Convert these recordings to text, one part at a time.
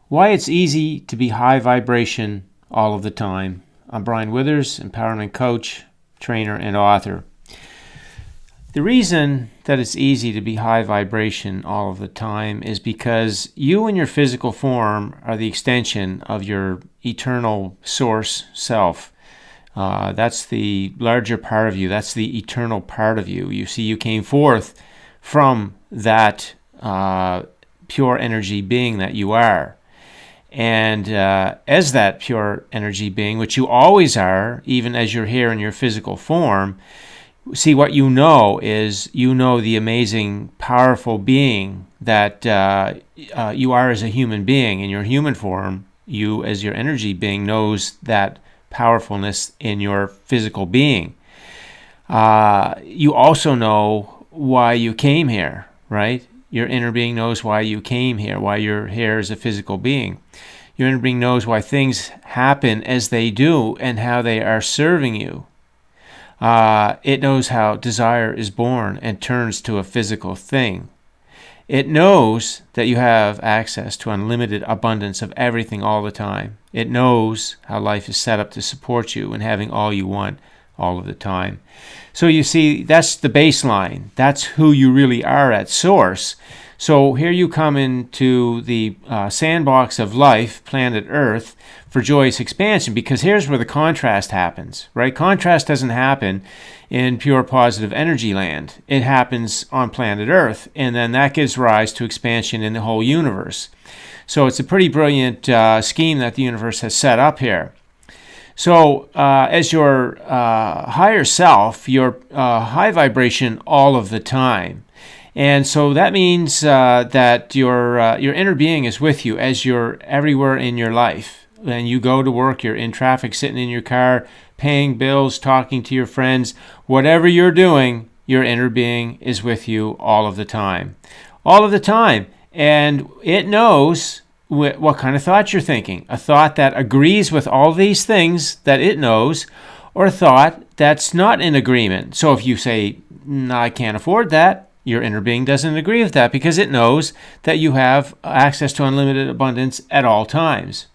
Why it's easy to be high vibration all of the time. I'm Brian Withers, empowerment coach, trainer, and author. The reason that it's easy to be high vibration all of the time is because you in your physical form are the extension of your eternal source self. That's the larger part of you. That's the eternal part of you. You see, you came forth from that pure energy being that you are. And as that pure energy being, which you always are, even as you're here in your physical form, see, what you know is you know the amazing, powerful being that you are as a human being. In your human form, you as your energy being knows that powerfulness in your physical being. You also know why you came here, right? Your inner being knows why you came here, why you're here as a physical being. Your inner being knows why things happen as they do and how they are serving you. It knows how desire is born and turns to a physical thing. It knows that you have access to unlimited abundance of everything all the time. It knows how life is set up to support you and having all you want all of the time. So you see, that's the baseline. That's who you really are at source. So here you come into the sandbox of life, planet Earth, for joyous expansion, because here's where the contrast happens, right? Contrast doesn't happen in pure positive energy land. It happens on planet Earth, and then that gives rise to expansion in the whole universe. So it's a pretty brilliant scheme that the universe has set up here. So as your higher self, you're high vibration all of the time. And so that means that your inner being is with you as you're everywhere in your life. When you go to work, you're in traffic, sitting in your car, paying bills, talking to your friends. Whatever you're doing, your inner being is with you all of the time. All of the time. And it knows what kind of thought you're thinking. A thought that agrees with all these things that it knows, or a thought that's not in agreement. So if you say, no, I can't afford that, your inner being doesn't agree with that because it knows that you have access to unlimited abundance at all times.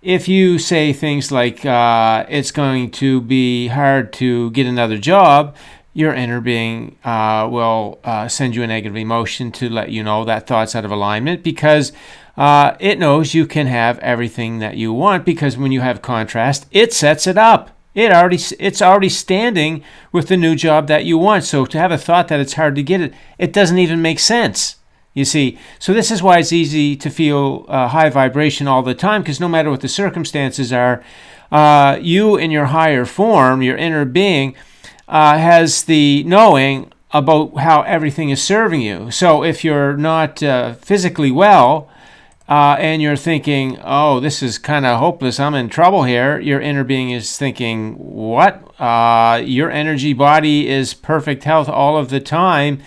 If you say things like, it's going to be hard to get another job, your inner being will send you a negative emotion to let you know that thought's out of alignment, because it knows you can have everything that you want, because when you have contrast, it sets it up. It's already standing with the new job that you want. So to have a thought that it's hard to get it, it doesn't even make sense. You see, so this is why it's easy to feel high vibration all the time, because no matter what the circumstances are, you in your higher form, your inner being, has the knowing about how everything is serving you. So if you're not physically well, and you're thinking, oh, this is kind of hopeless, I'm in trouble here, your inner being is thinking, what? Your energy body is perfect health all of the time,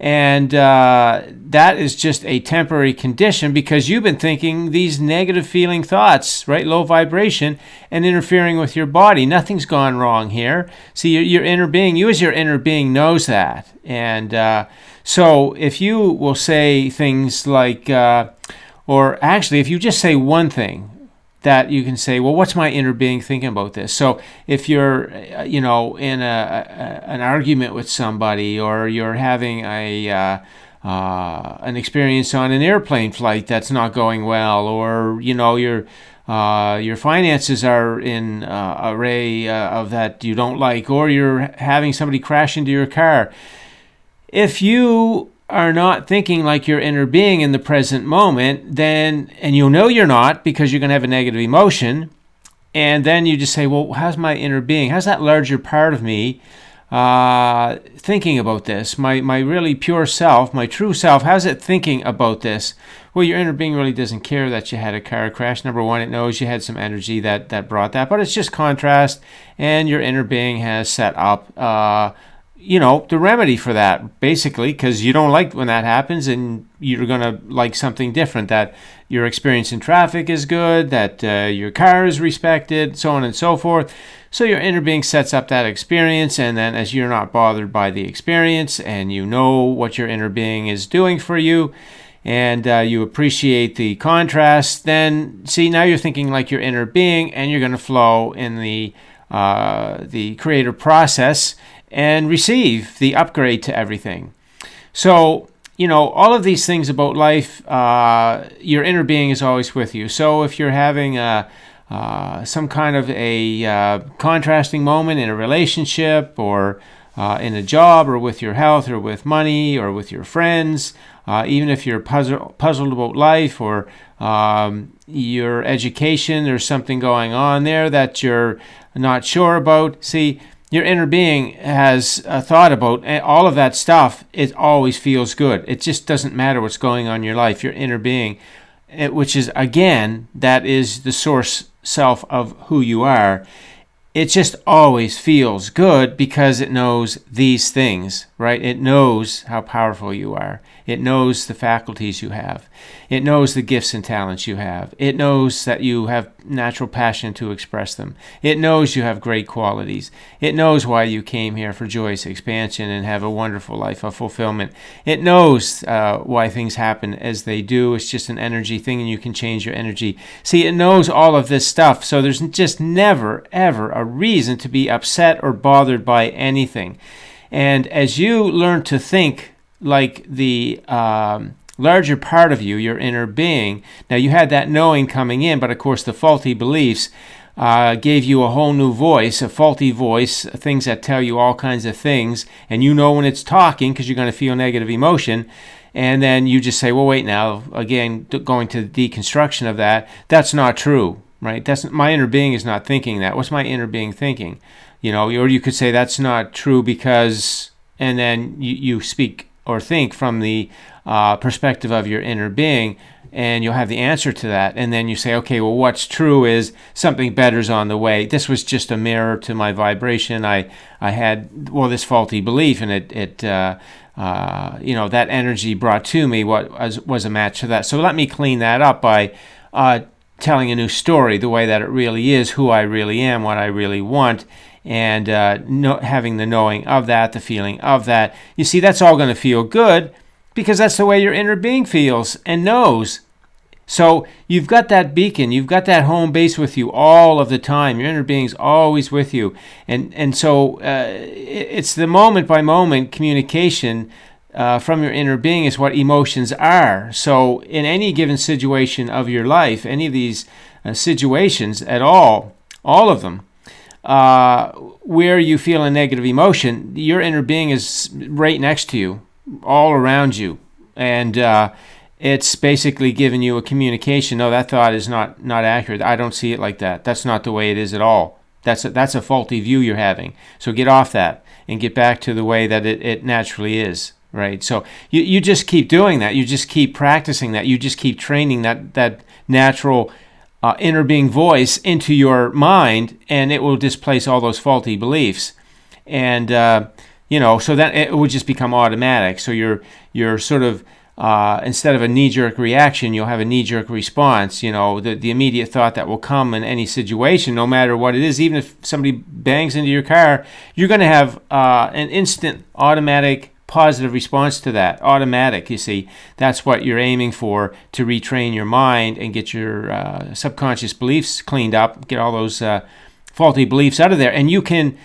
and that is just a temporary condition because you've been thinking these negative feeling thoughts, right? Low vibration, and interfering with your body. Nothing's gone wrong here. See, your inner being, you as your inner being knows that. And so if you will say things like, or actually, if you just say one thing that you can say, well, what's my inner being thinking about this? So if you're, in an argument with somebody, or you're having an experience on an airplane flight that's not going well, or your finances are in array of that you don't like, or you're having somebody crash into your car. If you are not thinking like your inner being in the present moment, then, and you'll know you're not because you're going to have a negative emotion, and then you just say, well, how's my inner being, how's that larger part of me thinking about this? My really pure self, my true self, how's it thinking about this? Well, your inner being really doesn't care that you had a car crash. Number one, it knows you had some energy that brought that, but it's just contrast, and your inner being has set up the remedy for that, basically, because you don't like when that happens, and you're going to like something different, that your experience in traffic is good, that your car is respected, so on and so forth. So your inner being sets up that experience, and then as you're not bothered by the experience, and you know what your inner being is doing for you, and you appreciate the contrast, then see, now you're thinking like your inner being, and you're going to flow in the creative process and receive the upgrade to everything. So, all of these things about life, your inner being is always with you. So if you're having some kind of a contrasting moment in a relationship, or in a job, or with your health, or with money, or with your friends, even if you're puzzled about life, or your education, there's something going on there that you're not sure about. See, your inner being has thought about all of that stuff. It always feels good. It just doesn't matter what's going on in your life. Your inner being, which is, again, that is the source self of who you are. It just always feels good because it knows these things, right? It knows how powerful you are. It knows the faculties you have. It knows the gifts and talents you have. It knows that you have natural passion to express them. It knows you have great qualities. It knows why you came here for joyous expansion and have a wonderful life of fulfillment. It knows why things happen as they do. It's just an energy thing, and you can change your energy. See, it knows all of this stuff, so there's just never, ever a reason to be upset or bothered by anything. And as you learn to think like the larger part of you, your inner being, now you had that knowing coming in, but of course the faulty beliefs gave you a whole new voice, a faulty voice, things that tell you all kinds of things, and you know when it's talking because you're going to feel negative emotion. And then you just say, well, wait now, again, going to the deconstruction of that, that's not true, right? My inner being is not thinking that. What's my inner being thinking? Or you could say that's not true because, and then you speak or think from the perspective of your inner being, and you'll have the answer to that. And then you say, okay, well, what's true is something better's on the way. This was just a mirror to my vibration. I had, this faulty belief, and it that energy brought to me what was a match to that. So let me clean that up by telling a new story, the way that it really is, who I really am, what I really want, and having the knowing of that, the feeling of that. You see, that's all going to feel good because that's the way your inner being feels and knows. So you've got that beacon, you've got that home base with you all of the time. Your inner being's always with you. And so it's the moment by moment communication from your inner being is what emotions are. So in any given situation of your life, any of these situations at all of them, where you feel a negative emotion, your inner being is right next to you, all around you, and it's basically giving you a communication. No, that thought is not accurate. I don't see it like that. That's not the way it is at all. That's a faulty view you're having. So get off that and get back to the way that it naturally is, right? So you just keep doing that. You just keep practicing that. You just keep training that natural inner being voice into your mind, and it will displace all those faulty beliefs. And so that it would just become automatic. So you're sort of instead of a knee-jerk reaction, you'll have a knee-jerk response. The immediate thought that will come in any situation, no matter what it is. Even if somebody bangs into your car, you're going to have an instant automatic positive response to that. Automatic, you see. That's what you're aiming for, to retrain your mind and get your subconscious beliefs cleaned up, get all those faulty beliefs out of there. And you can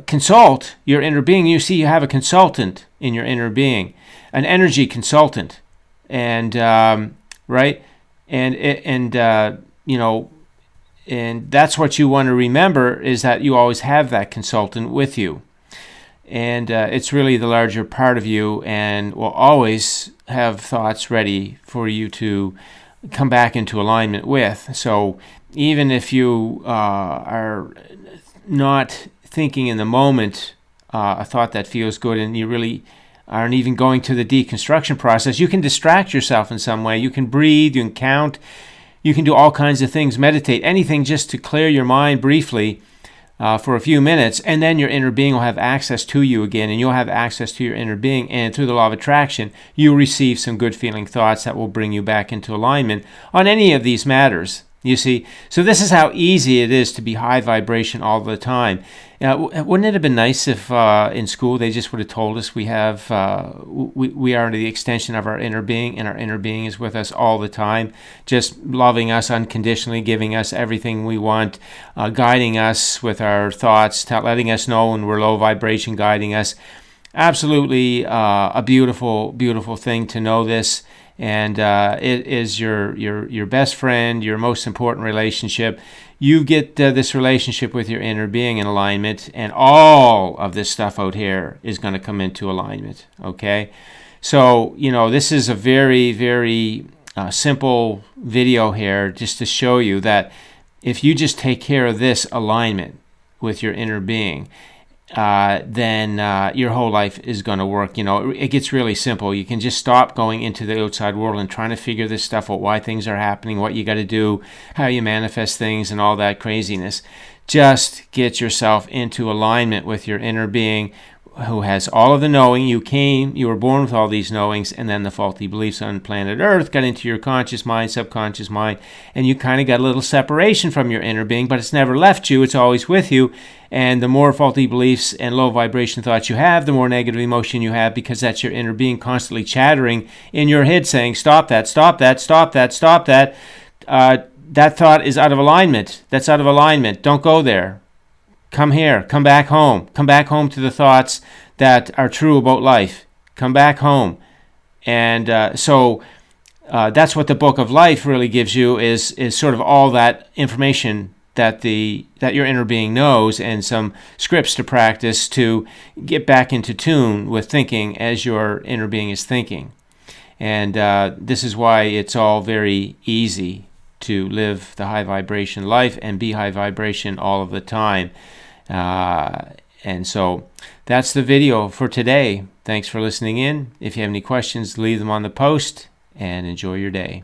consult your inner being. You see, you have a consultant in your inner being, an energy consultant, and right, and that's what you want to remember, is that you always have that consultant with you, and it's really the larger part of you, and will always have thoughts ready for you to come back into alignment with. So even if you are not thinking in the moment a thought that feels good, and you really aren't even going to the deconstruction process, you can distract yourself in some way. You can breathe, you can count, you can do all kinds of things, meditate, anything just to clear your mind briefly for a few minutes, and then your inner being will have access to you again, and you'll have access to your inner being, and through the law of attraction, you'll receive some good feeling thoughts that will bring you back into alignment on any of these matters. You see, so this is how easy it is to be high vibration all the time. Wouldn't it have been nice if in school they just would have told us we are the extension of our inner being, and our inner being is with us all the time, just loving us unconditionally, giving us everything we want, guiding us with our thoughts, letting us know when we're low vibration, guiding us. Absolutely a beautiful, beautiful thing to know this. And it is your best friend, your most important relationship. You get this relationship with your inner being in alignment, and all of this stuff out here is going to come into alignment, okay? So, this is a very, very simple video here just to show you that if you just take care of this alignment with your inner being, then your whole life is going to work. It gets really simple. You can just stop going into the outside world and trying to figure this stuff out, why things are happening, what you got to do, how you manifest things, and all that craziness. Just get yourself into alignment with your inner being, who has all of the knowing. You were born with all these knowings, and then the faulty beliefs on planet Earth got into your conscious mind, subconscious mind, and you kind of got a little separation from your inner being, but it's never left you. It's always with you. And the more faulty beliefs and low vibration thoughts you have, the more negative emotion you have, because that's your inner being constantly chattering in your head saying, stop that, stop that, stop that, stop that. That thought is out of alignment. That's out of alignment. Don't go there. Come here. Come back home. Come back home to the thoughts that are true about life. Come back home. And so that's what the Book of Life really gives you, is sort of all that information that your inner being knows, and some scripts to practice to get back into tune with thinking as your inner being is thinking. And this is why it's all very easy to live the high vibration life and be high vibration all of the time. And so that's the video for today. Thanks for listening in. If you have any questions, leave them on the post, and enjoy your day.